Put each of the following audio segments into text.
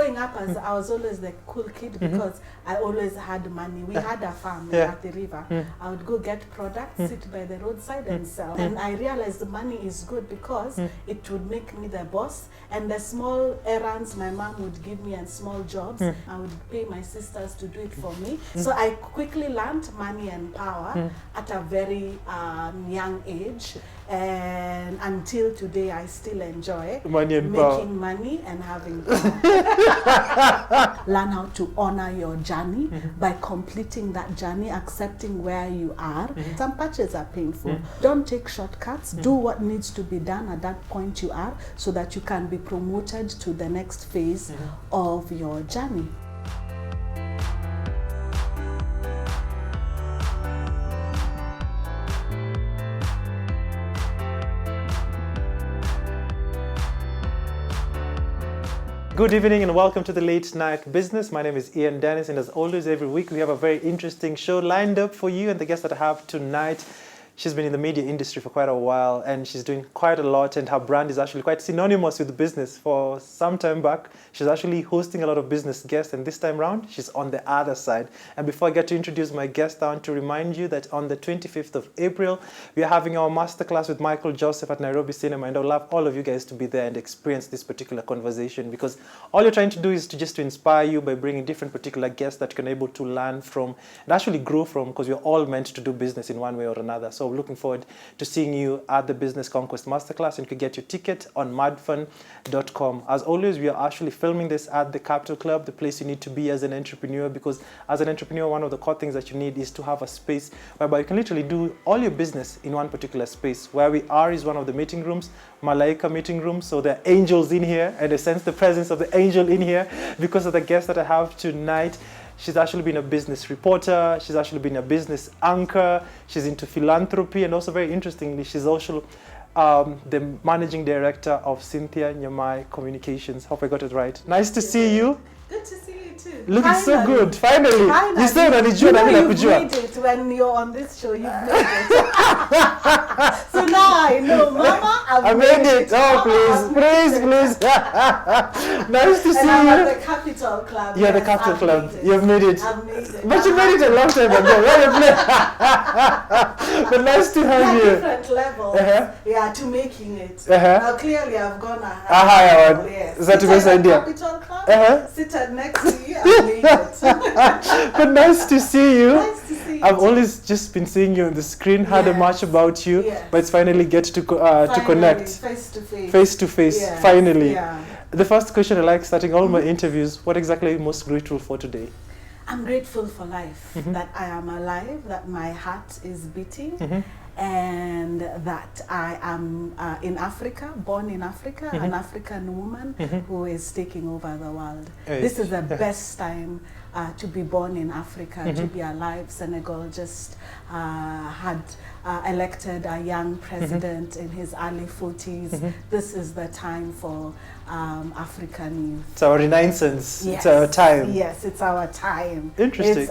growing up, as I was always the cool kid because I always had money. We had a farm at the river. I would go get products, sit by the roadside and sell. And I realized the money is good because it would make me the boss. And the small errands my mom would give me and small jobs, I would pay my sisters to do it for me. So I quickly learned money and power at a very young age. And until today, I still enjoy making money and having power. Learn how to honor your journey by completing that journey, accepting where you are. Some patches are painful. Don't take shortcuts. Do what needs to be done at that point you are so that you can be promoted to the next phase of your journey. Good evening and welcome to the Late Night Business. My name is Ian Dennis, and as always, every week we have a very interesting show lined up for you. And the guest that I have tonight, she's been in the media industry for quite a while and she's doing quite a lot, and her brand is actually quite synonymous with business. For some time back, she's actually hosting a lot of business guests, and this time around, she's on the other side. And before I get to introduce my guest, I want to remind you that on the 25th of April, we are having our masterclass with Michael Joseph at Nairobi Cinema, and I would love all of you guys to be there and experience this particular conversation, because all you're trying to do is to inspire you by bringing different particular guests that you can able to learn from and actually grow from, because we're all meant to do business in one way or another. So looking forward to seeing you at the Business Conquest Masterclass, and you can get your ticket on madfun.com. As always, we are actually filming this at the Capital Club, the place you need to be as an entrepreneur, because as an entrepreneur, one of the core things that you need is to have a space whereby you can literally do all your business in one particular space. Where we are is one of the meeting rooms, Malaika meeting room. So there are angels in here, and I sense the presence of the angel in here because of the guest that I have tonight. She's actually been a business reporter. She's actually been a business anchor. She's into philanthropy, and also very interestingly, she's also the managing director of Cynthia Nyamai Communications. Hope I got it right. Nice to see you. Good to see you too. Looking so good. Finally. You said that you've made it when you're on this show. You've made it. So now I know, Mama, I've made it. Oh, please. Nice to see you. I'm at the Capital Club. Yeah, the Capital Club. You've made it. I've made it. But you made it a long time ago. But nice to have you. Different levels. Yeah, to making it. Now clearly I've gone a higher one. Yes. Is that the best idea? Capital Club. Sit next to you. I've made it. But nice to see you. Nice to see you. I've always just been seeing you on the screen, heard much about you, but it's finally get to connect. Face to face. Face to face, finally. Yeah. The first question I like starting all my interviews, what exactly are you most grateful for today? I'm grateful for life, that I am alive, that my heart is beating, and that I am in Africa, born in Africa, an African woman who is taking over the world. This is the best time to be born in Africa, to be alive. Senegal just had elected a young president in his early 40s. This is the time for African youth. It's our renaissance. Yes. It's our time. Yes, it's our time. Interesting.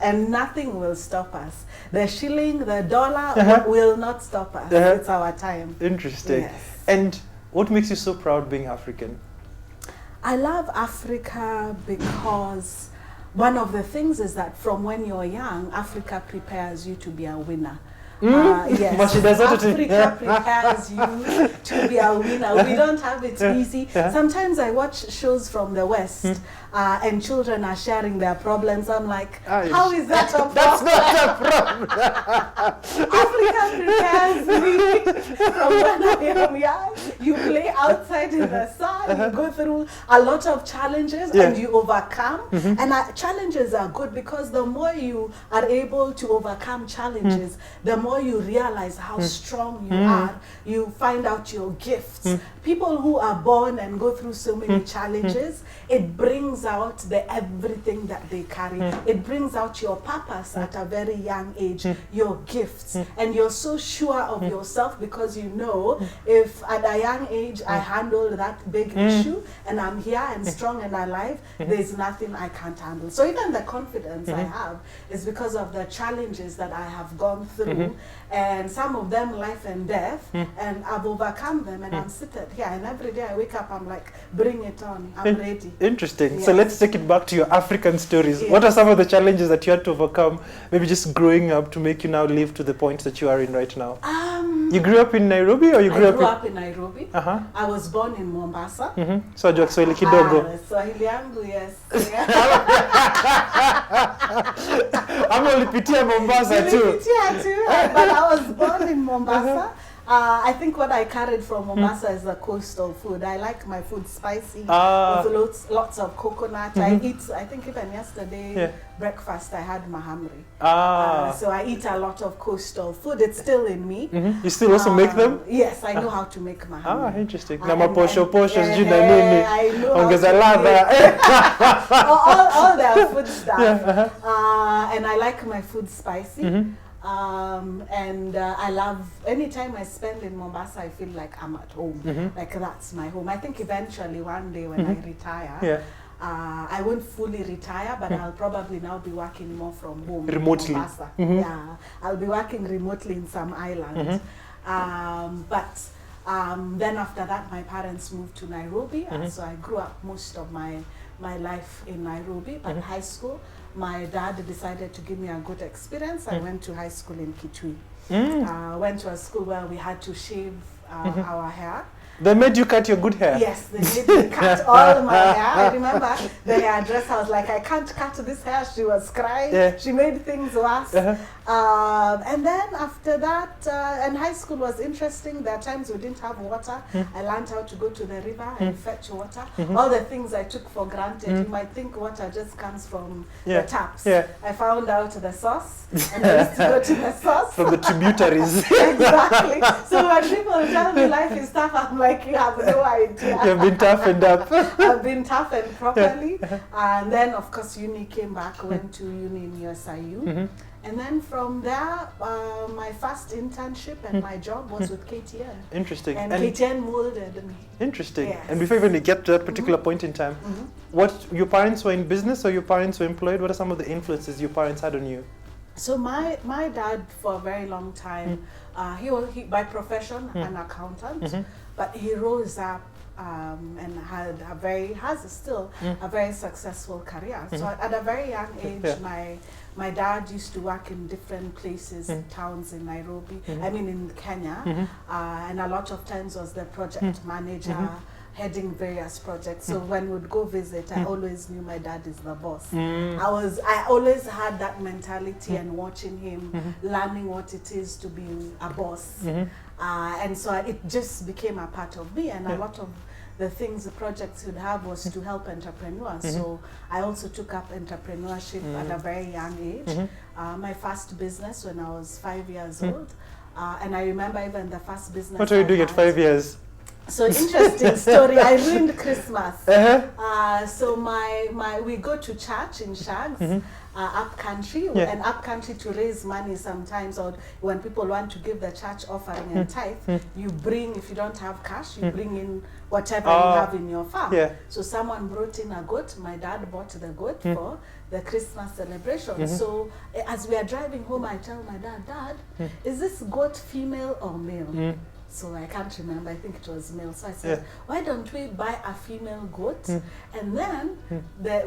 And nothing will stop us. The shilling, the dollar will not stop us. It's our time. Interesting. Yes. And what makes you so proud being African? I love Africa because one of the things is that from when you're young, Africa prepares you to be a winner. Yes, Africa prepares you to be a winner. We don't have it easy. Sometimes I watch shows from the West and children are sharing their problems. I'm like, how is that a problem? That's not a problem. Africa prepares me from when I am young. You play outside in the sun, you go through a lot of challenges and you overcome. And challenges are good because the more you are able to overcome challenges, the more you realize how strong you are. You find out your gifts. People who are born and go through so many challenges, it brings out the everything that they carry. It brings out your purpose at a very young age, your gifts, and you're so sure of yourself because you know if at a young age I handle that big issue and I'm here and strong and alive, there's nothing I can't handle. So even the confidence I have is because of the challenges that I have gone through and some of them life and death, and I've overcome them, and I'm seated here, and every day I wake up, I'm like, bring it on, I'm ready. Interesting. Yes. So let's take it back to your African stories. Yes. What are some of the challenges that you had to overcome, maybe just growing up, to make you now live to the point that you are in right now? You grew up in Nairobi, or you grew up in Nairobi. I was born in Mombasa. So ajua Kiswahili kidogo. Swahili yangu, yes. Ama ulipitia Mombasa too. Nilipitia too, but I was born in Mombasa. I think what I carried from Mombasa is the coastal food. I like my food spicy, with lots of coconut. I think even yesterday, breakfast, I had mahamri. So I eat a lot of coastal food. It's still in me. You still also make them? Yes, I know how to make mahamri. Interesting. Na maposho nini. I know Ongeza ladha. all their food stuff. And I like my food spicy. And I love, anytime I spend in Mombasa, I feel like I'm at home. Like that's my home. I think eventually one day when I retire, I won't fully retire, but I'll probably now be working more from home. Remotely. In Mombasa. Yeah, I'll be working remotely in some island. Then after that, my parents moved to Nairobi, so I grew up most of my life in Nairobi. But high school, my dad decided to give me a good experience. I went to high school in Kitui. Went to a school where we had to shave our hair. They made you cut your good hair? Yes, they made me cut all my hair. I remember the hairdresser was like, I can't cut this hair. She was crying. She made things worse. And then after that, and high school was interesting. There are times we didn't have water. I learned how to go to the river and fetch water. All the things I took for granted. You might think water just comes from the taps. I found out the source, and I used to go to the source. From the tributaries. Exactly. So when people tell me life is tough, I'm like, you have no idea. You've been toughened up. I've been toughened properly. And then, of course, uni came back, went to uni in USIU. And then from there, my first internship and my job was with KTN. Interesting. And KTN molded me. Interesting. Yes. And before even you get to that particular point in time, what, your parents were in business or your parents were employed? What are some of the influences your parents had on you? So my dad, for a very long time, he was by profession an accountant, but he rose up and has still a very successful career. So at a very young age, my dad used to work in different places, towns in Nairobi, I mean in Kenya, and a lot of times was the project manager, heading various projects. So when we'd go visit, I always knew my dad is the boss. I always had that mentality and watching him, learning what it is to be a boss. And so it just became a part of me, and a lot of the things the projects would have was to help entrepreneurs. So I also took up entrepreneurship at a very young age. My first business when I was 5 years old. And I remember even the first business. What were you doing at 5 years? So interesting story. I ruined Christmas. So we go to church in Shags, up country, and up country to raise money sometimes, or when people want to give the church offering and tithe, you bring, if you don't have cash, you bring in whatever you have in your farm. So someone brought in a goat. My dad bought the goat for the Christmas celebration. So as we are driving home, I tell my dad, Dad, is this goat female or male? So I can't remember, I think it was male. So I said, why don't we buy a female goat and then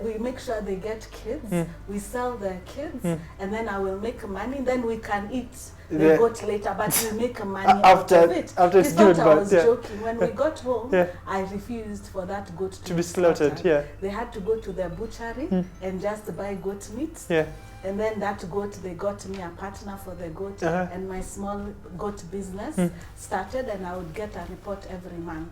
we make sure they get kids, we sell the kids, and then I will make money, then we can eat the goat later, but we make money out of it. He thought I was joking. When we got home, I refused for that goat to be slaughtered. They had to go to the butchery and just buy goat meat. And then that goat, they got me a partner for the goat, and my small goat business started, and I would get a report every month.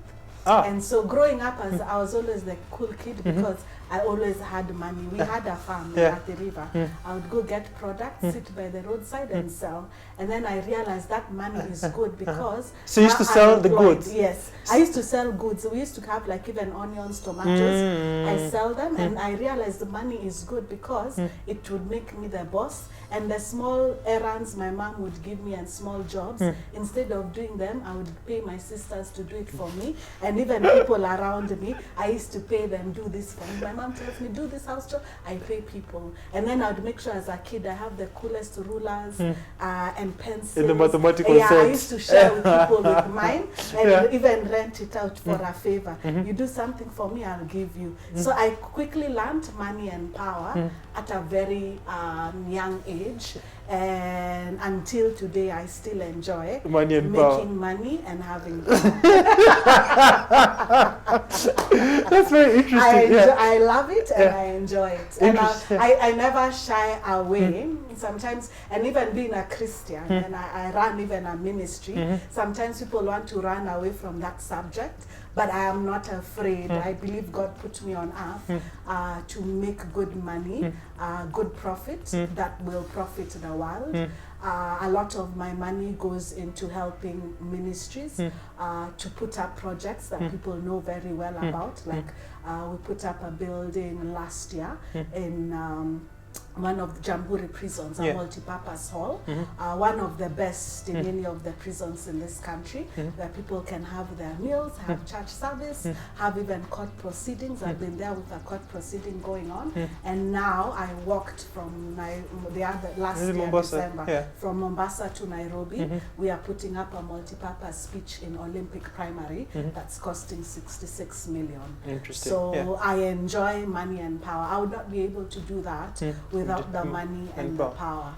And so growing up, as I was always the cool kid because I always had money. We had a farm at the river. I would go get products, sit by the roadside and sell. And then I realized that money is good because... So you used to sell the goods? Yes. I used to sell goods. We used to have like even onions, tomatoes. I sell them, and I realized the money is good because it would make me the boss. And the small errands my mom would give me and small jobs, instead of doing them, I would pay my sisters to do it for me. And And even people around me, I used to pay them, do this for me. My mom tells me, do this house job, I pay people. And then I'd make sure as a kid I have the coolest rulers and pencils. In the mathematical set. I used to share with people with mine and even rent it out for a favor. You do something for me, I'll give you. So I quickly learned money and power at a very young age. And until today, I still enjoy money and making money and having power. That's very interesting. I love it and I enjoy it. And I never shy away. Sometimes, and even being a Christian, and I run even a ministry, sometimes people want to run away from that subject, but I am not afraid. I believe God put me on earth to make good money, good profit that will profit the world. A lot of my money goes into helping ministries to put up projects that people know very well about. Like we put up a building last year in one of the Jamhuri prisons, a multi-purpose hall, one of the best in any of the prisons in this country, where people can have their meals, have church service, have even court proceedings. I've been there with a court proceeding going on, and now I walked from last year, Mombasa, December, from Mombasa to Nairobi. We are putting up a multi-purpose pitch in Olympic Primary that's costing 66 million. Interesting. So I enjoy money and power. I would not be able to do that without the money and the power.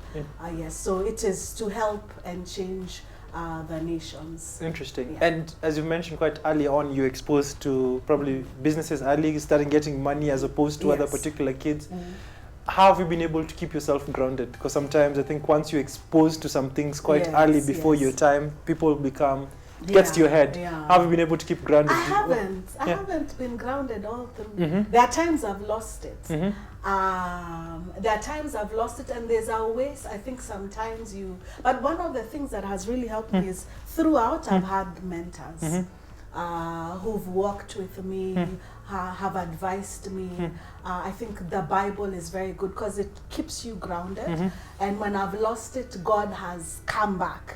Yes, so it is to help and change the nations. Interesting. And as you mentioned quite early on, you're exposed to probably businesses early, starting getting money as opposed to other particular kids. How have you been able to keep yourself grounded? Because sometimes I think once you're exposed to some things quite early before your time, people become gets to your head. How have you been able to keep grounded? I haven't been grounded all through. There are times I've lost it. There are times I've lost it, and there's always, I think sometimes but one of the things that has really helped me is throughout I've had mentors who've walked with me, have advised me. I think the Bible is very good because it keeps you grounded. And when I've lost it, God has come back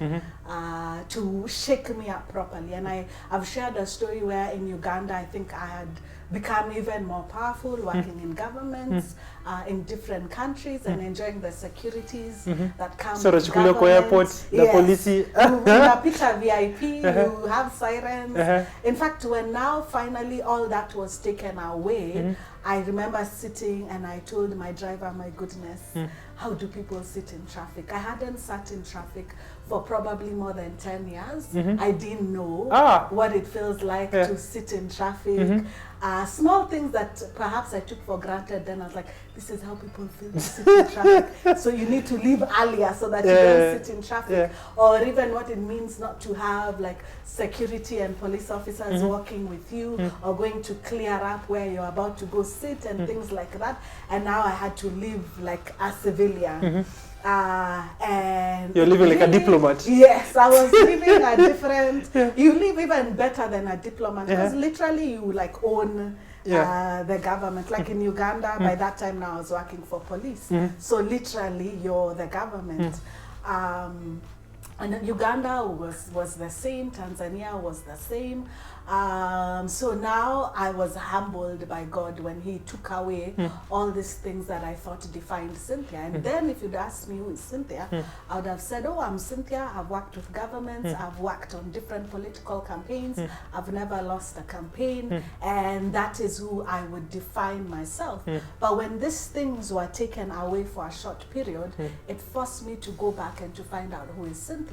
to shake me up properly. And I've shared a story where in Uganda, I think I had become even more powerful, working in governments, in different countries, and enjoying the securities that come with government. Airports, the police. Unapita VIP, you have sirens. In fact, when now finally all that was taken away, I remember sitting and I told my driver, my goodness, how do people sit in traffic? I hadn't sat in traffic for probably more than 10 years. I didn't know what it feels like to sit in traffic. Small things that perhaps I took for granted, then I was like, this is how people feel to sit in traffic. So you need to leave earlier so that you don't sit in traffic. Or even what it means not to have like security and police officers walking with you or going to clear up where you're about to go sit and things like that. And now I had to live like a civilian. And you're living like a diplomat. Yes, I was living a different. You live even better than a diplomat because literally you like own the government. Like in Uganda, by that time now I was working for police. So literally you're the government. And Uganda was the same. Tanzania was the same. So now I was humbled by God when He took away all these things that I thought defined Cynthia. And then if you'd asked me who is Cynthia, I would have said, oh, I'm Cynthia. I've worked with governments. I've worked on different political campaigns. I've never lost a campaign. And that is who I would define myself. But when these things were taken away for a short period, it forced me to go back and to find out who is Cynthia.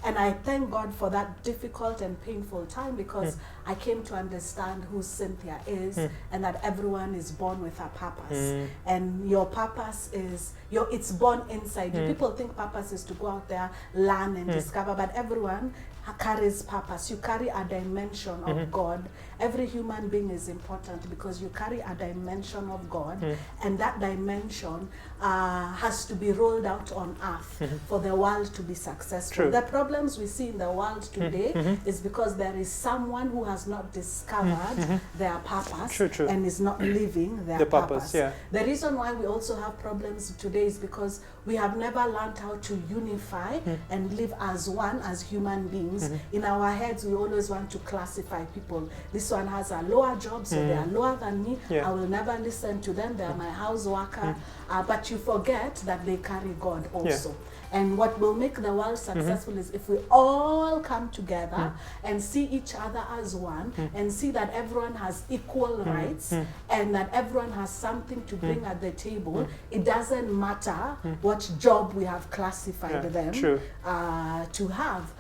And I thank God for that difficult and painful time because I came to understand who Cynthia is and that everyone is born with a purpose. And your purpose is, it's born inside you. People think purpose is to go out there, learn and discover, but everyone carries purpose. You carry a dimension of God. Every human being is important because you carry a dimension of God, and that dimension has to be rolled out on earth for the world to be successful. The problems we see in the world today is because there is someone who has not discovered their purpose and is not living their purpose. The reason why we also have problems today is because we have never learned how to unify and live as one as human beings times in our heads we always want to classify people. This one has a lower job, so they are lower than me. I will never listen to them. They are my house worker. But you forget that they carry God also. And what will make the world successful is if we all come together and see each other as one and see that everyone has equal rights and that everyone has something to bring at the table. It doesn't matter what job we have classified them to have.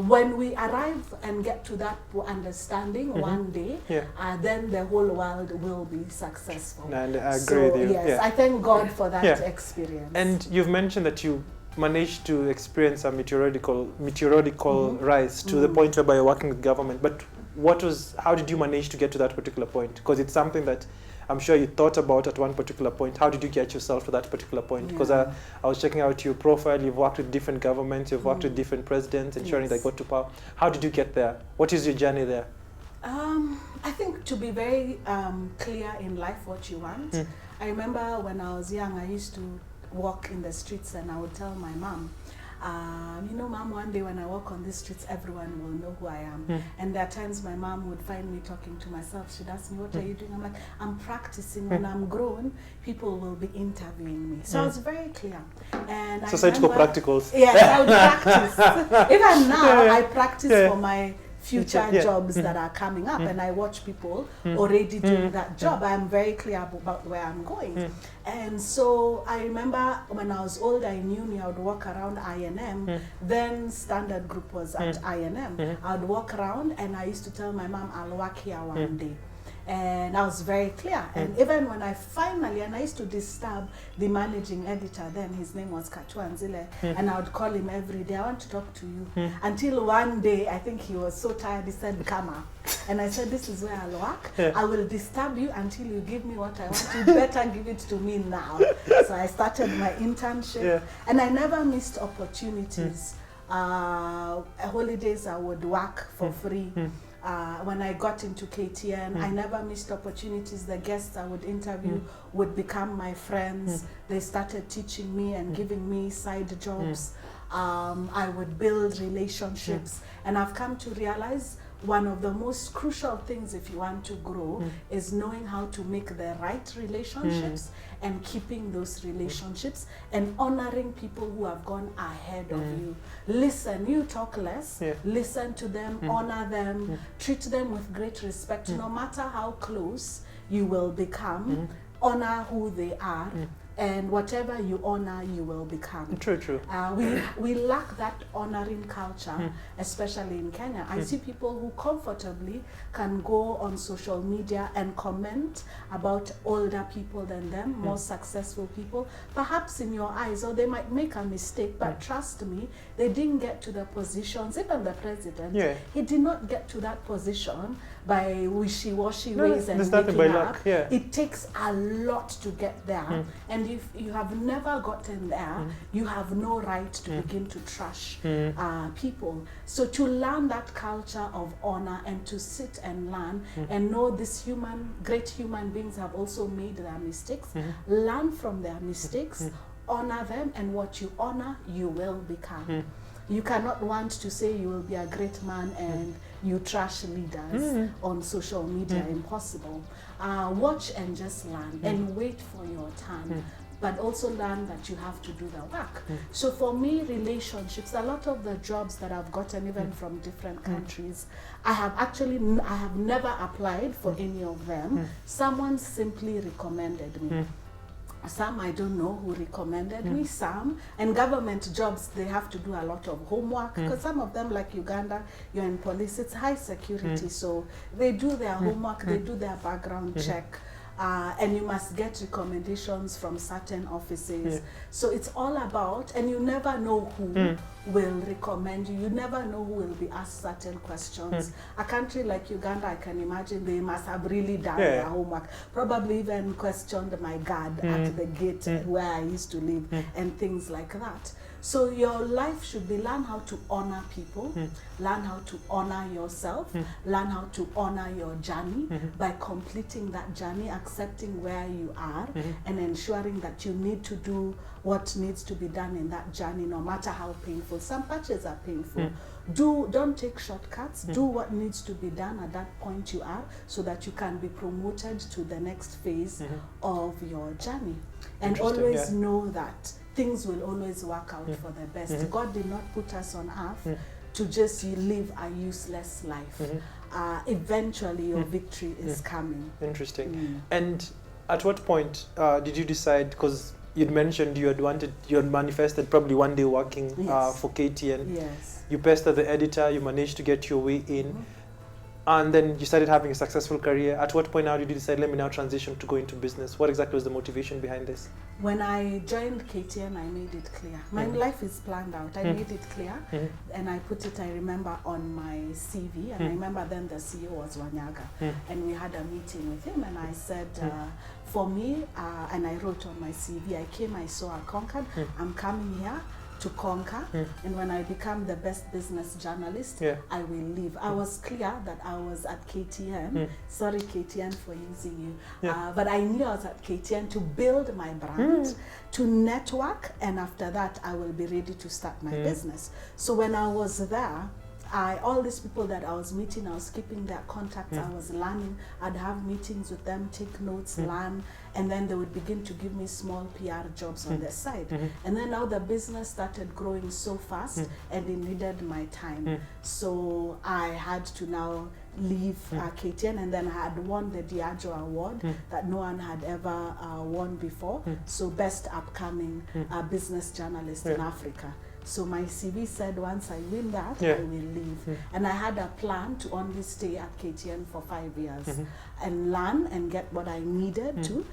When we arrive and get to that understanding one day, then the whole world will be success. And I agree with you. Yes, I thank God for that experience. And you've mentioned that you managed to experience a meteorological rise to the point whereby you're working with government. But how did you manage to get to that particular point? Because it's something that I'm sure you thought about at one particular point. How did you get yourself to that particular point? Because I was checking out your profile. You've worked with different governments. You've worked with different presidents, ensuring they got to power. How did you get there? What is your journey there? I think to be very clear in life what you want. I remember when I was young, I used to walk in the streets and I would tell my mom, you know, Mom, one day when I walk on these streets, everyone will know who I am. And there are times my mom would find me talking to myself. She'd ask me, what are you doing? I'm like, I'm practicing. When I'm grown, people will be interviewing me. So I was very clear. And Societal practicals. Yes, I would practice. Even now, I practice for my future jobs that are coming up, and I watch people already doing that job. I'm very clear about where I'm going. And so I remember when I was old, I knew me, I would walk around INM. Then Standard Group was at INM. I would walk around and I used to tell my mom, I'll work here one day. And I was very clear. And even when I finally, and I used to disturb the managing editor then, his name was Katuanzile, and I would call him every day, I want to talk to you. Until one day, I think he was so tired, he said, come up. And I said, this is where I'll work. I will disturb you until you give me what I want. You better give it to me now. So I started my internship, and I never missed opportunities. Holidays I would work for free. When I got into KTN, I never missed opportunities. The guests I would interview would become my friends. They started teaching me and giving me side jobs. I would build relationships. And I've come to realize one of the most crucial things if you want to grow is knowing how to make the right relationships and keeping those relationships and honoring people who have gone ahead of you. Listen, you talk less, listen to them, honor them, treat them with great respect. No matter how close you will become, honor who they are. And whatever you honor, you will become. True. We lack that honoring culture, especially in Kenya. I see people who comfortably can go on social media and comment about older people than them, more successful people. Perhaps in your eyes, or they might make a mistake, but trust me, they didn't get to the positions. Even the president, he did not get to that position by wishy-washy ways and making up. It takes a lot to get there. And if you have never gotten there, you have no right to begin to trash people. So to learn that culture of honor and to sit and learn and know these great human beings have also made their mistakes, learn from their mistakes, honor them, and what you honor, you will become. You cannot want to say you will be a great man and you trash leaders on social media. Impossible. Watch and just learn and wait for your turn. But also learn that you have to do the work. So for me, relationships, a lot of the jobs that I've gotten even from different countries, I have never applied for any of them. Someone simply recommended me. Some I don't know who recommended me, some. And government jobs, they have to do a lot of homework because some of them, like Uganda, you're in police, it's high security. So they do their homework, they do their background check. And you must get recommendations from certain offices. So it's all about, and you never know who will recommend you. You never know who will be asked certain questions. A country like Uganda, I can imagine they must have really done their homework. Probably even questioned my guard at the gate where I used to live and things like that. So your life should be learn how to honor people, learn how to honor yourself, learn how to honor your journey by completing that journey, accepting where you are, and ensuring that you need to do what needs to be done in that journey, no matter how painful. Some patches are painful. Don't take shortcuts. Do what needs to be done at that point you are, so that you can be promoted to the next phase of your journey. And always know that things will always work out for the best. God did not put us on earth to just live a useless life. Eventually your victory is coming. Interesting. And at what point did you decide, because you'd mentioned you had manifested probably one day working for KTN. Yes. You pestered the editor, you managed to get your way in, and then you started having a successful career. At what point now did you decide, let me now transition to go into business? What exactly was the motivation behind this? When I joined KTN, I made it clear. My life is planned out. I made it clear, and I put it, I remember, on my CV. And I remember then the CEO was Wanyaga, and we had a meeting with him, and I said, for me, and I wrote on my CV, I came, I saw, I conquered. I'm coming here to conquer, and when I become the best business journalist, I will leave. I was clear that I was at KTN. Sorry, KTN, for using you. But I knew I was at KTN to build my brand, to network, and after that, I will be ready to start my business. So when I was there, all these people that I was meeting, I was keeping their contacts, I was learning, I'd have meetings with them, take notes, learn, and then they would begin to give me small PR jobs on their side. And then now the business started growing so fast, and it needed my time. So I had to now leave KTN, and then I had won the Diageo Award that no one had ever won before. So best upcoming business journalist in Africa. So my CV said once I win that, I will leave. And I had a plan to only stay at KTN for 5 years and learn and get what I needed to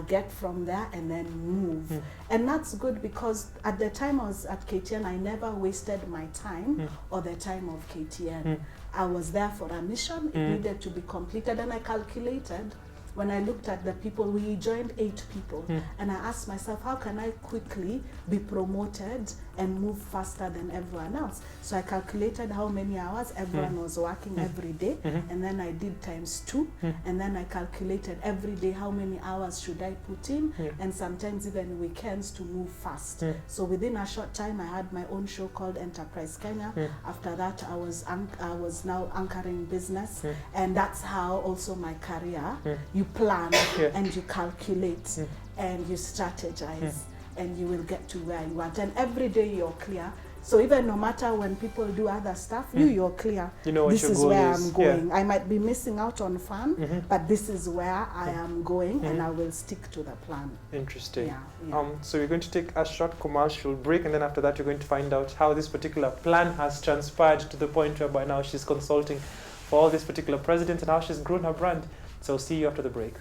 get from there, and then move. And that's good, because at the time I was at KTN, I never wasted my time or the time of KTN. I was there for a mission. It needed to be completed, and I calculated. When I looked at the people, we joined 8 people, and I asked myself, how can I quickly be promoted and move faster than everyone else? So I calculated how many hours everyone was working every day, and then I did ×2, and then I calculated every day how many hours should I put in, and sometimes even weekends, to move fast. So within a short time, I had my own show called Enterprise Kenya. After that, I was now anchoring business, and that's how also my career. You plan and you calculate and you strategize, and you will get to where you want. And every day you're clear. So even no matter when people do other stuff, you're clear. You know what this is where I'm going. I might be missing out on fun, but this is where I am going, and I will stick to the plan. Interesting. So we're going to take a short commercial break, and then after that, you're going to find out how this particular plan has transpired to the point where by now she's consulting for all these particular presidents and how she's grown her brand. So see you after the break.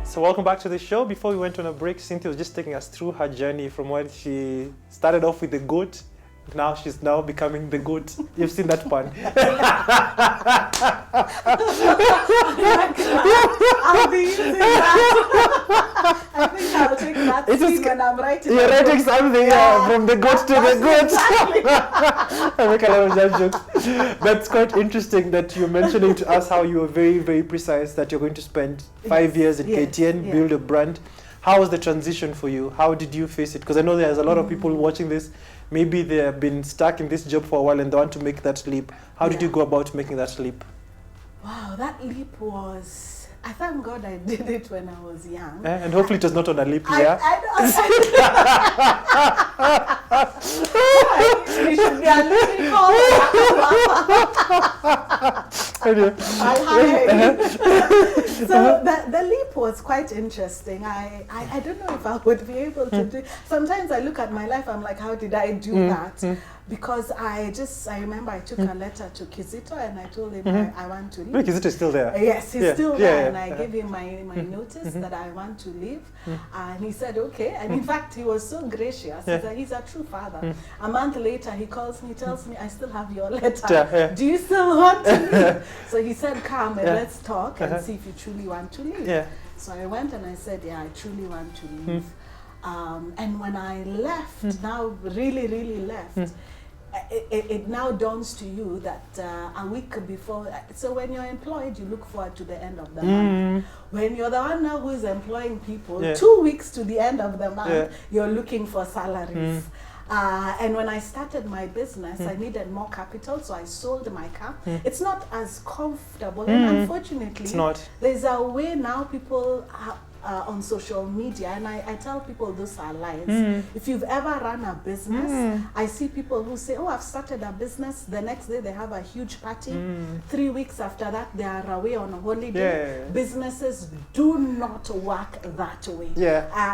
So welcome back to the show. Before we went on a break, Cynthia was just taking us through her journey from when she started off with the goat. Now she's now becoming the goat. You've seen that pun. I'll be using that. I think I'll take that scene when I'm writing. You're writing something from the goat to the goat. I make a lot of that jokes. That's quite interesting that you're mentioning to us how you were very, very precise that you're going to spend 5 years at KTN, build a brand. How was the transition for you? How did you face it? Because I know there's a lot of people watching this. Maybe they have been stuck in this job for a while and they want to make that leap. How did you go about making that leap? Wow, that leap was... I thank God I did it when I was young. And hopefully it was not on a leap year. It should be a leap. I'll hire you. So the leap was quite interesting. I don't know if I would be able to do. Sometimes I look at my life, I'm like, how did I do that? Because I remember I took a letter to Kizito and I told him I want to leave. Wait, Kizito is still there? Yes, he's still there. And I gave him my notice that I want to leave. And he said, okay. And in fact, he was so gracious. He's a true father. A month later, he calls me, tells me, I still have your letter. Do you still want to leave? So he said, come and let's talk and see if you truly want to leave. So I went and I said, yeah, I truly want to leave. And when I left, now really, really left, it now dawns to you that a week before, so when you're employed, you look forward to the end of the month. When you're the one now who is employing people, 2 weeks to the end of the month, you're looking for salaries. And when I started my business, I needed more capital, so I sold my car. It's not as comfortable, and unfortunately, it's not. There's a way now people on social media, and I tell people those are lies. If you've ever run a business, I see people who say, oh, I've started a business, the next day they have a huge party, 3 weeks after that they are away on a holiday. Businesses do not work that way.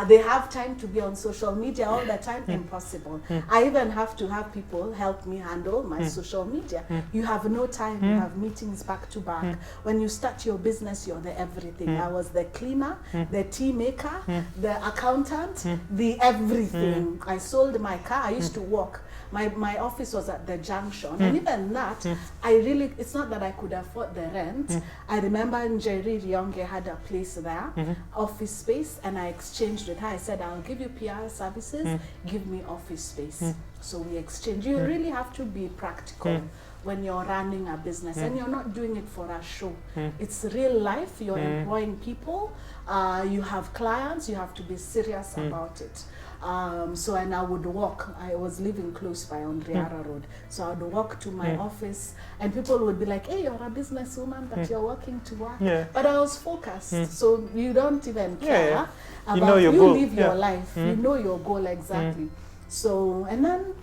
They have time to be on social media all the time. Impossible. I even have to have people help me handle my social media. You have no time, you have meetings back to back. When you start your business, you're the everything. I was the cleaner, the tea maker, the accountant, the everything. I sold my car. I used to walk. My office was at the junction, and even that, it's not that I could afford the rent. I remember Njeri Rionge had a place there, office space, and I exchanged with her. I said, I'll give you PR services, give me office space. So we exchanged. You really have to be practical when you're running a business, and you're not doing it for a show. It's real life. You're employing people. You have clients. You have to be serious about it. And I would walk. I was living close by on Riara Road, so I would walk to my office, and people would be like, hey, you're a businesswoman, but you're walking to work. But I was focused, so you don't even care about, you know your you goal. live your life, you know your goal exactly. So, and then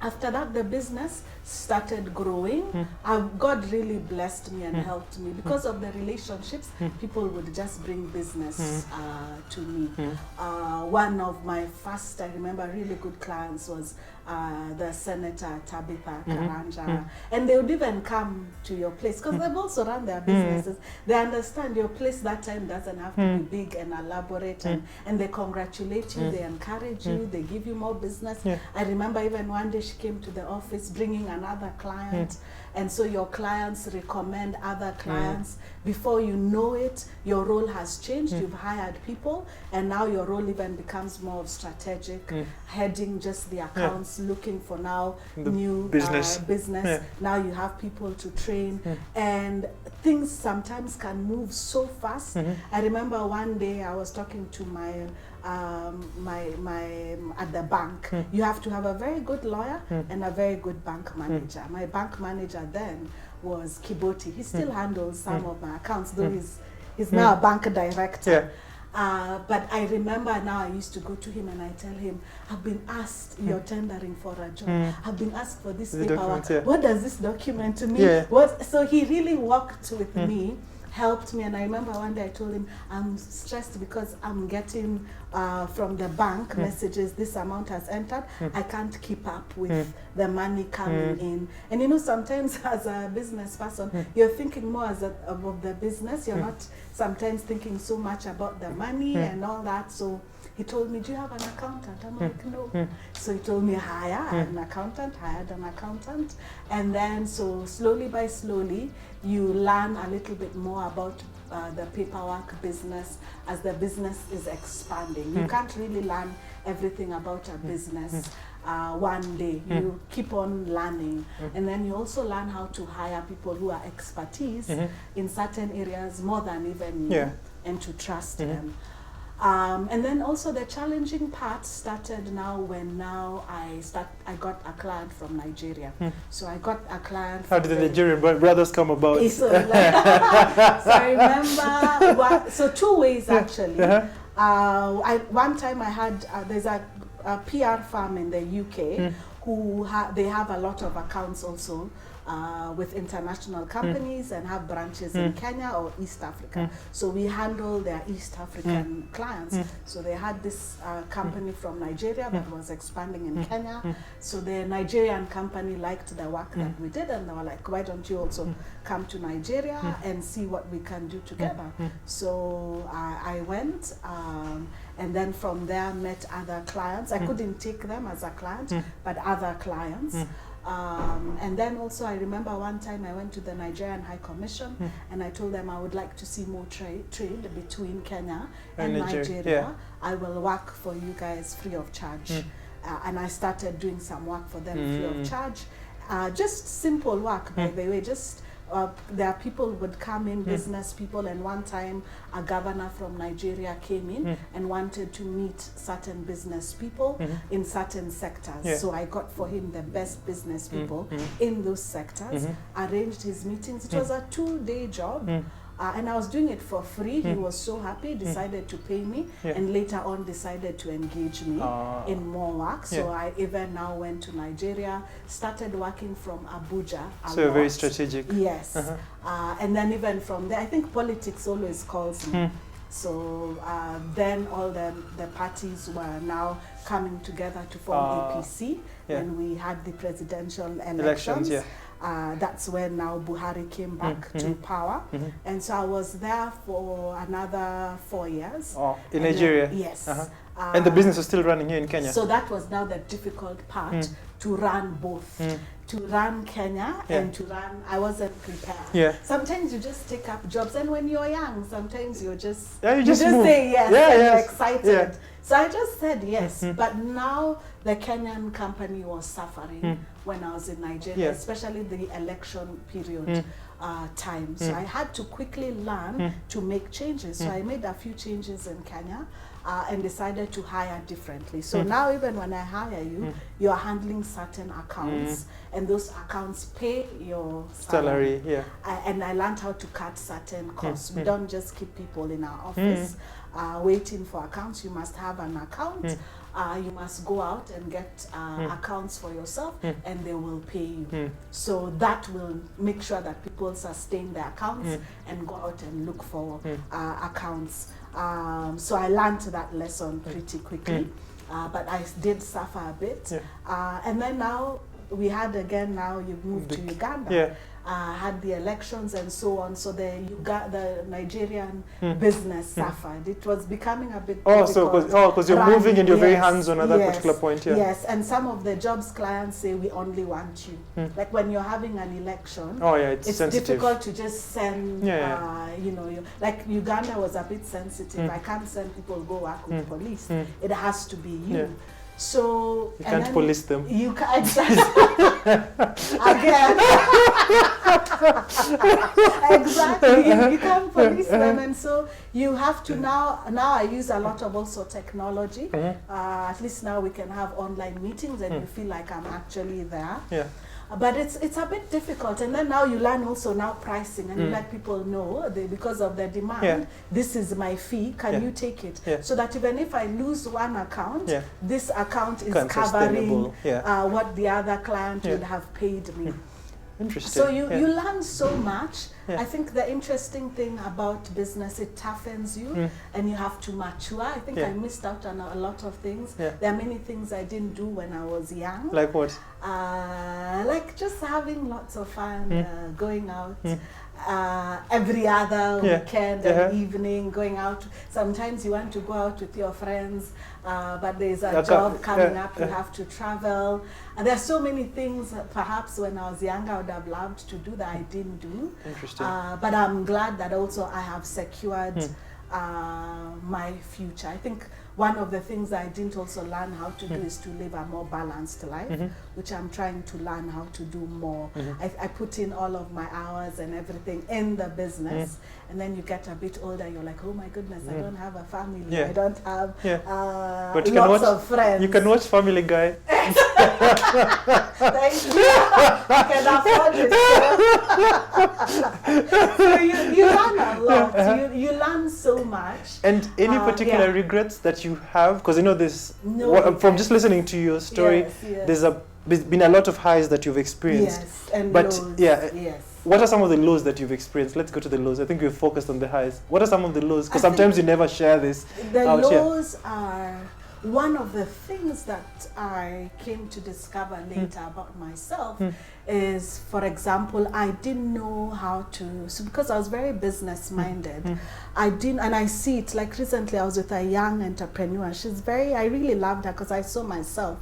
after that, the business started growing. God really blessed me and helped me. Because of the relationships, people would just bring business to me. One of my first, I remember, really good clients was the Senator Tabitha Karanja. And they would even come to your place, because they've also run their businesses. They understand your place that time doesn't have to be big and elaborate, and they congratulate you, they encourage you, they give you more business. I remember even one day she came to the office bringing another client, and so your clients recommend other clients. Before you know it, your role has changed. You've hired people, and now your role even becomes more of strategic, heading just the accounts, looking for now the new business. Now you have people to train, and things sometimes can move so fast. I remember one day I was talking to my at the bank. You have to have a very good lawyer and a very good bank manager. My bank manager then was Kiboti. He still handles some of my accounts, though he's now a bank director. But I remember now I used to go to him and I tell him, I've been asked, you're tendering for a job. I've been asked for this paperwork. What does this document to me? So he really worked with me, helped me. And I remember one day I told him, I'm stressed because I'm getting from the bank messages, this amount has entered. I can't keep up with the money coming in. And you know, sometimes as a business person, you're thinking more about the business. You're not sometimes thinking so much about the money and all that. So he told me, do you have an accountant? I'm like, no. So he told me, hire an accountant, hired an accountant. And then so slowly by slowly, you learn a little bit more about the paperwork business as the business is expanding. You can't really learn everything about a business one day. You keep on learning. And then you also learn how to hire people who are expertise in certain areas more than even you, and to trust them. And then also the challenging part started now when I got a client from Nigeria. So I got a client. How did the Nigerian brothers come about? So, so I remember, so two ways actually. One time I had, there's a PR firm in the UK who they have a lot of accounts also with international companies and have branches in Kenya or East Africa. So we handle their East African clients. So they had this company from Nigeria that was expanding in Kenya. So the Nigerian company liked the work that we did, and they were like, why don't you also come to Nigeria and see what we can do together? So I went, and then from there met other clients. I couldn't take them as a client, but other clients. And then also I remember one time I went to the Nigerian High Commission and I told them I would like to see more trade between Kenya and Nigeria. I will work for you guys free of charge. And I started doing some work for them free of charge. Just simple work, by the way, just there are people would come in, business people, and one time a governor from Nigeria came in and wanted to meet certain business people in certain sectors. So I got for him the best business people in those sectors, arranged his meetings. It was a 2-day job. And I was doing it for free. He was so happy, decided to pay me, and later on decided to engage me in more work. So I even now went to Nigeria, started working from Abuja. So very strategic. Yes. And then even from there, I think politics always calls me. So then all the parties were now coming together to form APC, and we had the presidential elections. That's when now Buhari came back to power. And so I was there for another 4 years. In Nigeria? Yes. And the business was still running here in Kenya? So that was now the difficult part, to run both. To run Kenya and to run, I wasn't prepared. Sometimes you just take up jobs, and when you're young, sometimes you just say yes, and you're excited. So I just said yes, but now the Kenyan company was suffering when I was in Nigeria, especially the election period time. So I had to quickly learn to make changes. So I made a few changes in Kenya and decided to hire differently. So now even when I hire you, you are handling certain accounts, and those accounts pay your salary. And I learned how to cut certain costs. We don't just keep people in our office waiting for accounts. You must have an account. You must go out and get accounts for yourself, and they will pay you. So that will make sure that people sustain their accounts and go out and look for accounts. So I learned that lesson pretty quickly, but I did suffer a bit. And then now we had again, now you've moved to Uganda. Had the elections and so on, so the Nigerian business suffered. It was becoming a bit difficult. Because you're moving and you're very hands-on at that particular point. Yes, and some of the jobs clients say we only want you. Like when you're having an election, it's difficult to just send, you know, like Uganda was a bit sensitive. I can't send people go work with police. It has to be you. So you can't police them. You can't again. Exactly. You can't police them, and so you have to now I use a lot of also technology. At least now we can have online meetings, and you feel like I'm actually there. But it's a bit difficult, and then now you learn also now pricing, and you let people know because of the demand, this is my fee, can you take it? So that even if I lose one account, this account is covering what the other client would have paid me. Interesting. So you learn so much. I think the interesting thing about business, it toughens you, and you have to mature. I think I missed out on a lot of things. There are many things I didn't do when I was young. Like what? Like just having lots of fun, going out every other weekend and evening, going out. Sometimes you want to go out with your friends, but there's a job coming up, you have to travel. And there are so many things, perhaps when I was younger, I would have loved to do that I didn't do. Interesting. But I'm glad that also I have secured my future. I think one of the things I didn't also learn how to do is to live a more balanced life, which I'm trying to learn how to do more. I put in all of my hours and everything in the business, and then you get a bit older, you're like, oh my goodness, I don't have a family, I don't have but lots of friends. You can watch Family Guy. Thank you. You can afford it. So you learn a lot. You learn so much. And any particular regrets that you have? Because you know this, from just listening to your story, there's a been a lot of highs that you've experienced. Yes, and but lows. yeah, yes. What are some of the lows that you've experienced? Let's go to the lows. I think we've focused on the highs. What are some of the lows? Because sometimes you never share this. The lows are one of the things that I came to discover later about myself is, for example, I didn't know how to, so because I was very business minded, I didn't, and I see it, like recently I was with a young entrepreneur. She's very, I really loved her because I saw myself.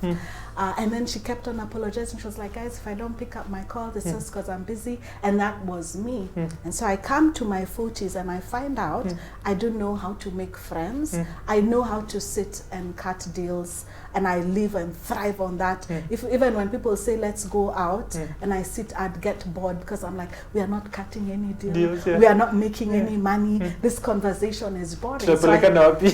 And then she kept on apologizing. She was like, guys, if I don't pick up my call, this is because I'm busy. And that was me. And so I come to my 40s and I find out I don't know how to make friends. I know how to sit and cut deals, and I live and thrive on that. Even when people say, let's go out, and I sit, I'd get bored because I'm like, we are not cutting any deals. We are not making any money. This conversation is boring. So what are we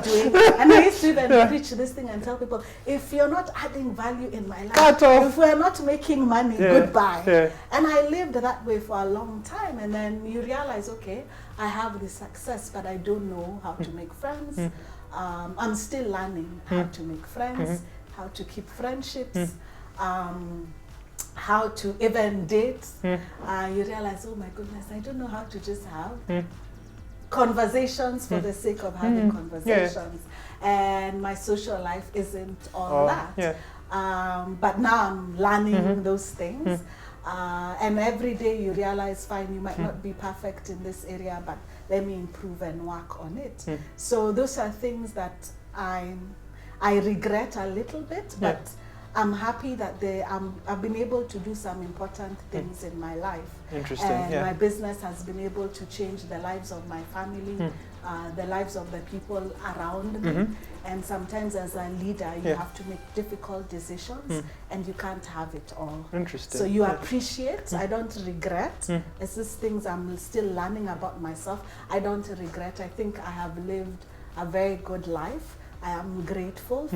doing? And I used to even preach this thing and tell people, if you're not adding value in my life, if we're not making money, goodbye. And I lived that way for a long time. And then you realize, okay, I have this success, but I don't know how to make friends. I'm still learning how to make friends, how to keep friendships, how to even date. You realize, oh my goodness, I don't know how to just have conversations for the sake of having conversations. And my social life isn't all that. But now I'm learning those things. And every day you realize, fine, you might not be perfect in this area, but let me improve and work on it. So those are things that I regret a little bit, but I'm happy that I've been able to do some important things in my life. Interesting. And my business has been able to change the lives of my family, the lives of the people around me. And sometimes as a leader, you have to make difficult decisions, and you can't have it all. Interesting. So you appreciate. I don't regret. It's just things I'm still learning about myself. I don't regret. I think I have lived a very good life. I am grateful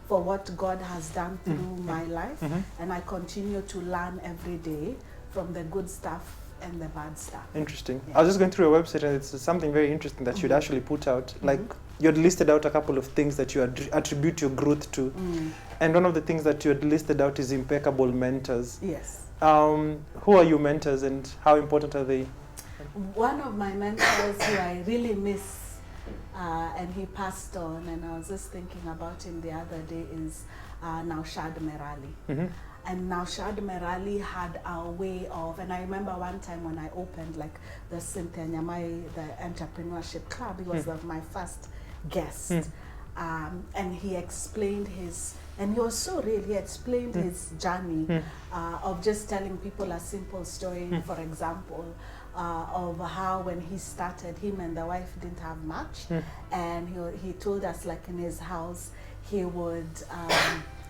for what God has done through my life, and I continue to learn every day from the good stuff and the bad stuff. Interesting. I was just going through your website, and it's something very interesting that you'd actually put out. Like, you had listed out a couple of things that you attribute your growth to. And one of the things that you had listed out is impeccable mentors. Yes. Who are your mentors, and how important are they? One of my mentors who I really miss, and he passed on, and I was just thinking about him the other day, is Naushad Merali. And Naushad Merali had a way of, and I remember one time when I opened like the Cynthia Nyamai, the entrepreneurship club, he was my first guest. And he explained and he was so real, he explained his journey of just telling people a simple story, for example, of how when he started, him and the wife didn't have much, and he told us, like, in his house, he would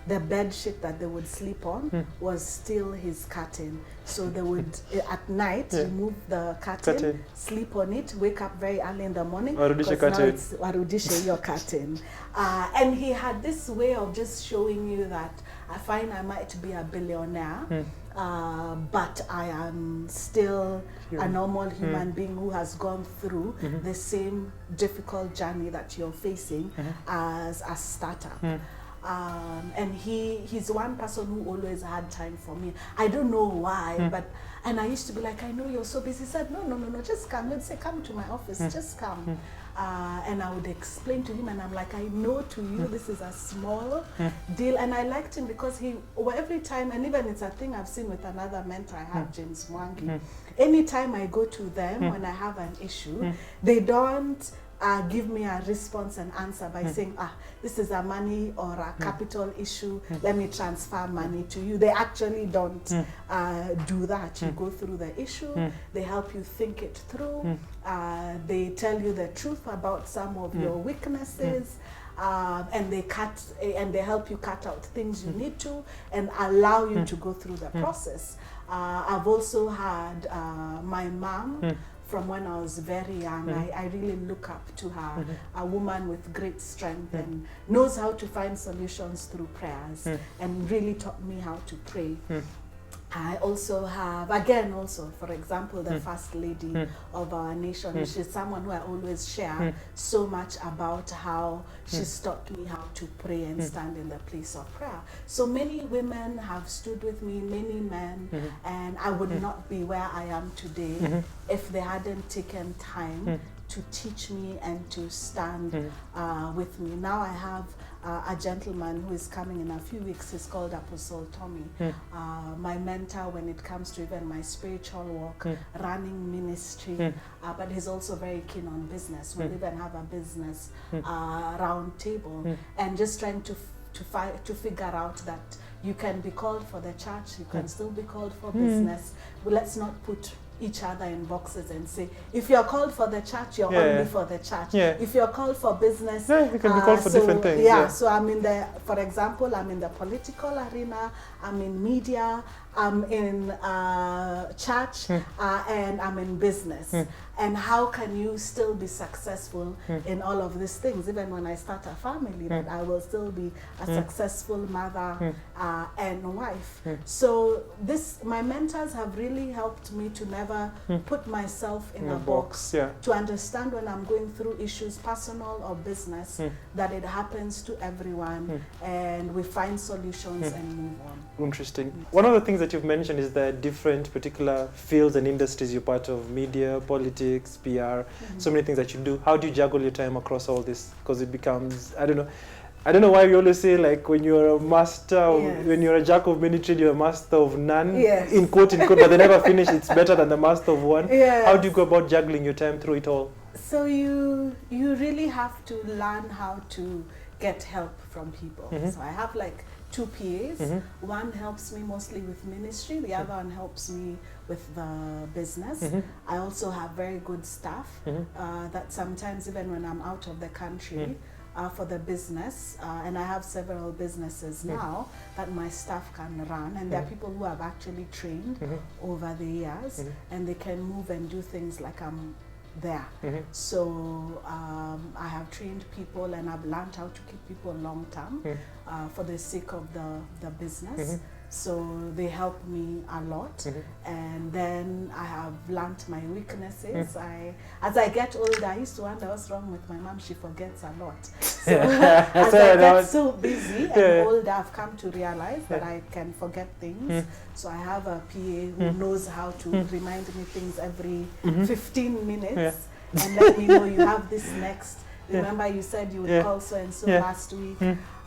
the bed sheet that they would sleep on was still his curtain. So they would at night remove the curtain, sleep on it, wake up very early in the morning, because now it's warudishe your curtain. And he had this way of just showing you that I find I might be a billionaire, but I am still a normal human being who has gone through the same difficult journey that you're facing as a starter. And he's one person who always had time for me. I don't know why, and I used to be like, I know you're so busy. He said, no, just come. Let's say, come to my office, just come. And I would explain to him, and I'm like, I know to you this is a small deal. And I liked him because every time, and even it's a thing I've seen with another mentor I have, James Mwangi, anytime I go to them when I have an issue, they don't give me a response and answer by saying, this is a money or a capital issue, let me transfer money to you. They actually don't do that. You go through the issue, they help you think it through, they tell you the truth about some of your weaknesses, and they help you cut out things you need to, and allow you to go through the process. I've also had my mom, from when I was very young. I really look up to her, a woman with great strength and knows how to find solutions through prayers, and really taught me how to pray. I also have, again, also, for example, the First Lady of our nation. She's someone who I always share so much about how she's taught me how to pray and stand in the place of prayer. So many women have stood with me, many men, and I would not be where I am today if they hadn't taken time to teach me and to stand with me. Now I have a gentleman who is coming in a few weeks. He's called Apostle Tommy, my mentor when it comes to even my spiritual walk, running ministry, but he's also very keen on business. We'll even have a business round table, and just trying to figure out that you can be called for the church, you can still be called for business, but let's not put each other in boxes and say, if you're called for the church, you're only for the church. If you're called for business, you can be called for different things. So I'm in the, for example, I'm in the political arena, I'm in media, I'm in church, and I'm in business. And how can you still be successful in all of these things? Even when I start a family, that I will still be a successful mother and wife. So my mentors have really helped me to never put myself in a box, to understand when I'm going through issues, personal or business, that it happens to everyone, and we find solutions and move on. Interesting. One of the things that you've mentioned is the different particular fields and industries you're part of: media, politics, PR, so many things that you do. How do you juggle your time across all this? Because it becomes, I don't know why we always say, like, when you're a master, when you're a jack of many trades, you're a master of none, in quote, but they never finish. It's better than the master of one. How do you go about juggling your time through it all? So you really have to learn how to get help from people. So I have like 2 PAs. One helps me mostly with ministry, the other one helps me with the business. I also have very good staff that sometimes, even when I'm out of the country, for the business, and I have several businesses now that my staff can run, and there are people who have actually trained over the years, and they can move and do things like I'm there. So I have trained people, and I've learned how to keep people long term for the sake of the business. So they help me a lot, and then I have learnt my weaknesses. As I get older, I used to wonder what's wrong with my mom. She forgets a lot. So as I get so busy and older, I've come to realize that I can forget things. So I have a PA who knows how to remind me things every 15 minutes and let me know you have this next. Remember you said you would call so and so last week.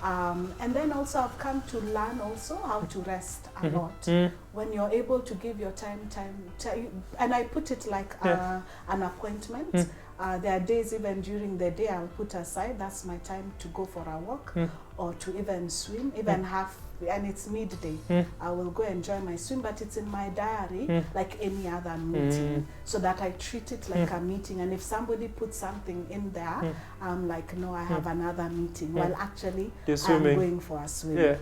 And then also I've come to learn also how to rest a lot. When you're able to give your time, and I put it like an appointment. There are days even during the day I'll put aside, that's my time to go for a walk or to even swim, even and it's midday. I will go enjoy my swim, but it's in my diary like any other meeting, so that I treat it like a meeting. And if somebody puts something in there, I'm like, no, I have another meeting. Well, actually, I'm going for a swim.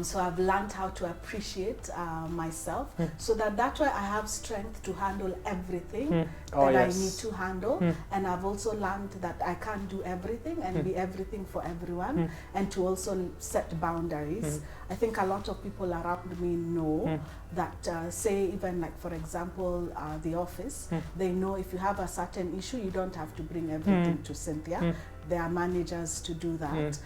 So I've learned how to appreciate myself, so that way I have strength to handle everything that I need to handle. And I've also learned that I can't do everything and be everything for everyone, and to also set boundaries. I think a lot of people around me know that, say even like, for example, the office, they know if you have a certain issue, you don't have to bring everything to Cynthia. There are managers to do that.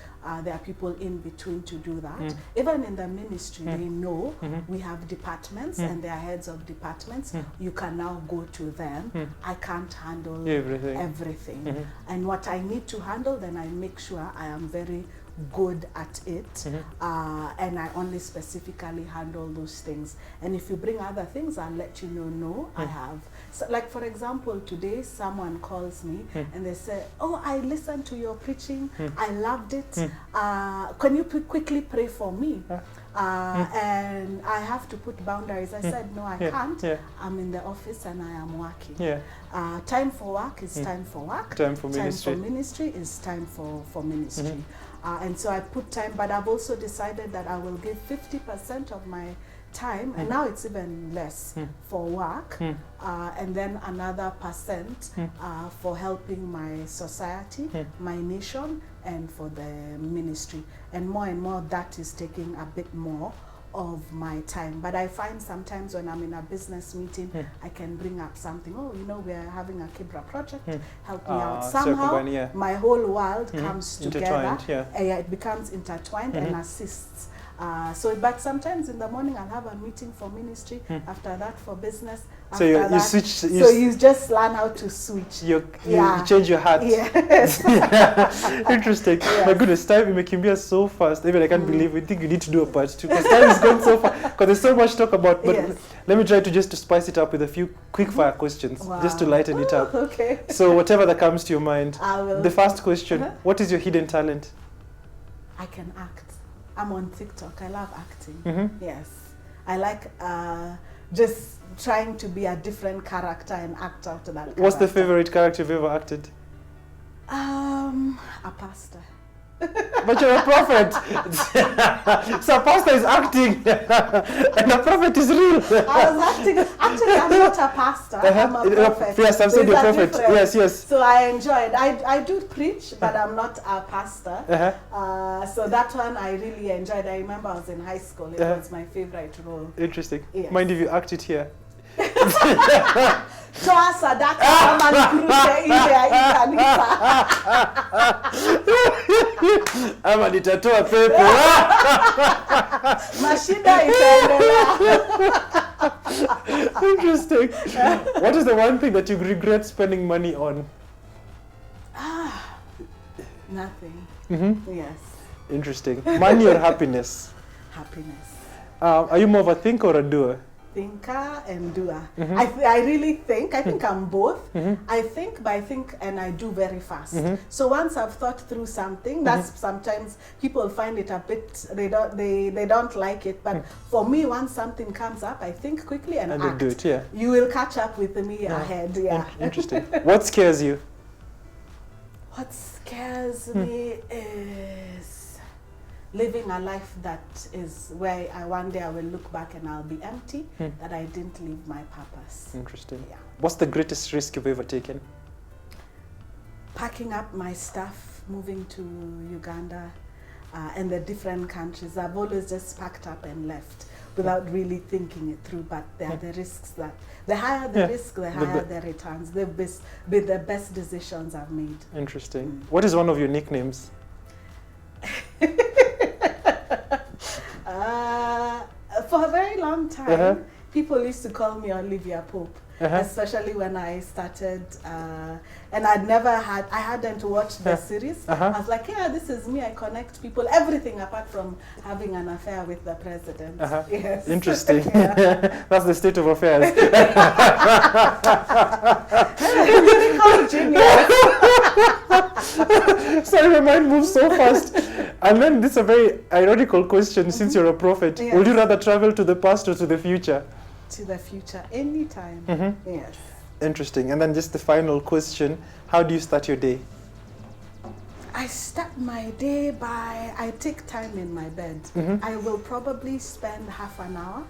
There are people in between to do that. Even in the ministry, they know we have departments and they are heads of departments. You can now go to them. I can't handle everything. And what I need to handle, then I make sure I am very good at it, and I only specifically handle those things. And if you bring other things, I'll let you know, no, I have. So, like for example, today someone calls me and they say, oh, I listened to your preaching, I loved it, can you quickly pray for me? And I have to put boundaries. I said, no, I can't. I'm in the office and I am working. Time for work is time for work. Time for ministry is time for ministry. And so I put time, but I've also decided that I will give 50% of my time, and now it's even less, for work, and then another percent for helping my society, my nation, and for the ministry. And more that is taking a bit more of my time. But I find sometimes when I'm in a business meeting, I can bring up something. Oh, you know, we're having a Kibra project. Help me out. Somehow, my whole world comes together. It becomes intertwined and assists. But sometimes in the morning I'll have a meeting for ministry, after that for business. So you switch. So you just learn how to switch. You change your hat. Yes. Interesting. Yes. My goodness, time imekimbia so fast. Even I can't believe we think you need to do a part 2 because time is going so fast. Because there's so much to talk about. But let me try to spice it up with a few quick fire questions, just to lighten it up. Okay. So whatever that comes to your mind. I will. The first question: what is your hidden talent? I can act. I'm on TikTok. I love acting. Yes. I like just trying to be a different character and act out that character. What's the favorite character you've ever acted? A pastor. But you're a prophet. So a pastor is acting and a prophet is real. I was acting. Actually, I'm not a pastor. I'm a prophet. Yes, I've said you're a prophet. Difference. Yes. So I enjoyed. I do preach, but I'm not a pastor. So that one I really enjoyed. I remember I was in high school. It was my favorite role. Interesting. Yes. Mind if you act it here? Toa sadaka kama nikurushe ile ya kanisa. Ama nitatoa pepo. Mashida itaendelea. Interesting. What is the one thing that you regret spending money on? Nothing. Yes. Interesting. Money or happiness? Happiness. Are you more of a thinker or a doer? Thinker and doer. I really think. I think I'm both. I think, but I think and I do very fast. So once I've thought through something, that's sometimes people find it a bit, they don't like it. But for me, once something comes up, I think quickly and act. Do it, You will catch up with me ahead. Interesting. What scares you? What scares me is living a life that is where one day I will look back and I'll be empty, that I didn't live my purpose. Interesting. Yeah. What's the greatest risk you've ever taken? Packing up my stuff, moving to Uganda and the different countries. I've always just packed up and left without really thinking it through, but there are the risks that, the higher the risk, the higher the returns. They've been the best decisions I've made. Interesting. What is one of your nicknames? For a very long time, people used to call me Olivia Pope, especially when I started, and I hadn't watched the series. I was like, yeah, this is me, I connect people, everything apart from having an affair with the president. Yes. Interesting. That's the state of affairs. Sorry, my mind moves so fast. And then this is a very ironical question, since you're a prophet. Would you rather travel to the past or to the future? To the future, anytime. Yes. Interesting. And then just the final question, how do you start your day? I start my day by, I take time in my bed. I will probably spend half an hour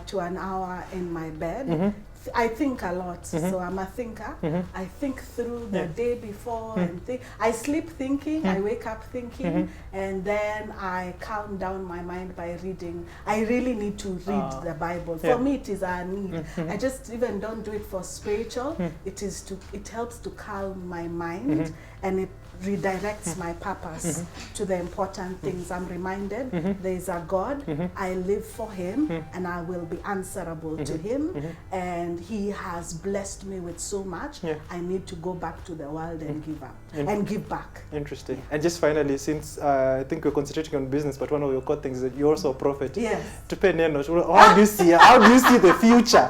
to an hour in my bed. I think a lot, so I'm a thinker. I think through the day before and I sleep thinking, I wake up thinking, and then I calm down my mind by reading. I really need to read the Bible. For me, it is a need. I just even don't do it for spiritual. It helps to calm my mind, and it redirects my purpose to the important things. I'm reminded there is a God, I live for him, and I will be answerable to him, and he has blessed me with so much. I need to go back to the world and give up and give back. Interesting. And just finally, since I think we're concentrating on business, but one of your core things is that you're also a prophet. Yes. How do you see the future?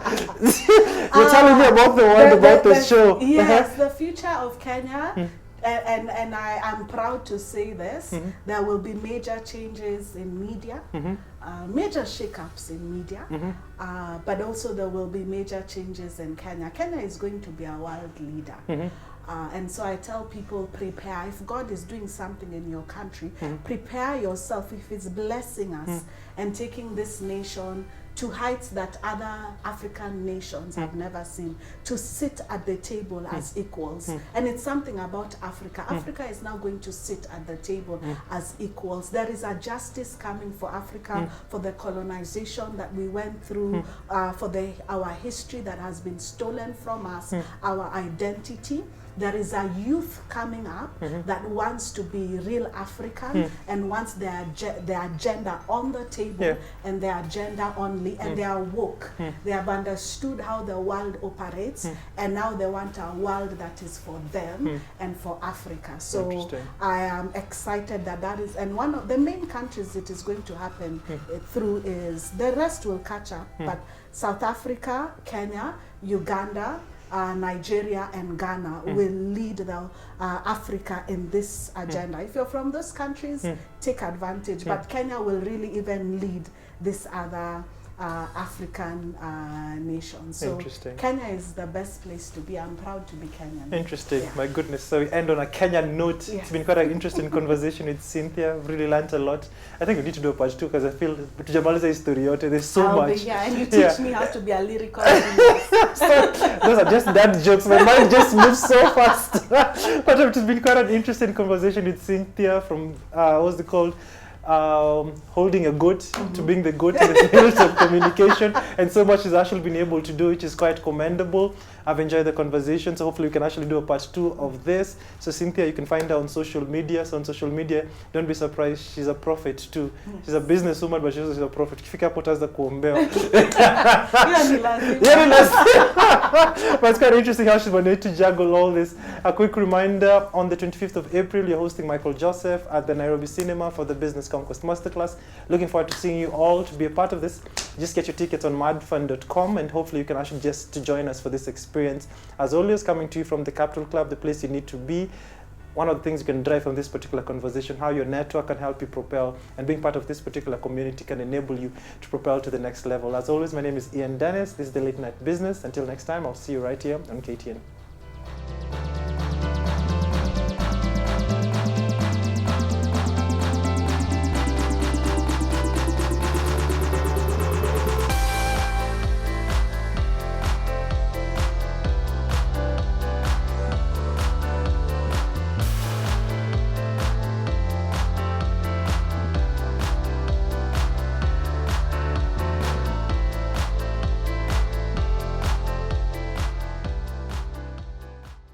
You're telling me about the world, about the show. Yes, the future of Kenya. And I am proud to say this, there will be major changes in media, major shake-ups in media, but also there will be major changes in Kenya. Kenya is going to be a world leader. And so I tell people, prepare. If God is doing something in your country, prepare yourself. If it's blessing us and taking this nation to heights that other African nations have never seen, to sit at the table as equals. And it's something about Africa. Africa is now going to sit at the table as equals. There is a justice coming for Africa, for the colonization that we went through, for our history that has been stolen from us, our identity. There is a youth coming up that wants to be real African and wants their agenda on the table and their agenda only, and they are woke. They have understood how the world operates, and now they want a world that is for them and for Africa. So I am excited that is, and one of the main countries it is going to happen through is, the rest will catch up, but South Africa, Kenya, Uganda, Nigeria and Ghana will lead the Africa in this agenda. If you're from those countries, take advantage. But Kenya will really even lead this other African nation. So Kenya is the best place to be. I'm proud to be Kenyan. Interesting. My goodness. So we end on a Kenyan note. It's been quite an interesting conversation with Cynthia. I've really learned a lot. I think we need to do a part 2 because I feel tujamaliza history yote. There's so much. And you teach me how to be a lyrical so, those are just dad jokes. My mind just moves so fast. But it's been quite an interesting conversation with Cynthia from what's it called? Holding a goat to being the goat in the field of communication, and so much she's actually been able to do, which is quite commendable. I've enjoyed the conversation, so hopefully we can actually do a part 2 of this. So Cynthia, you can find her on social media. So on social media, don't be surprised, she's a prophet too. She's a businesswoman, but she's also a prophet. Kifika hapo utaanza kuombea. But it's quite interesting how she's managed to juggle all this. A quick reminder, on the 25th of April, you're hosting Michael Joseph at the Nairobi Cinema for the Business Conquest Masterclass. Looking forward to seeing you all to be a part of this. Just get your tickets on madfund.com, and hopefully you can actually just to join us for this experience. As always, coming to you from the Capital Club, the place you need to be. One of the things you can drive from this particular conversation, how your network can help you propel, and being part of this particular community can enable you to propel to the next level. As always, my name is Ian Dennis. This is the Late Night Business. Until next time, I'll see you right here on KTN.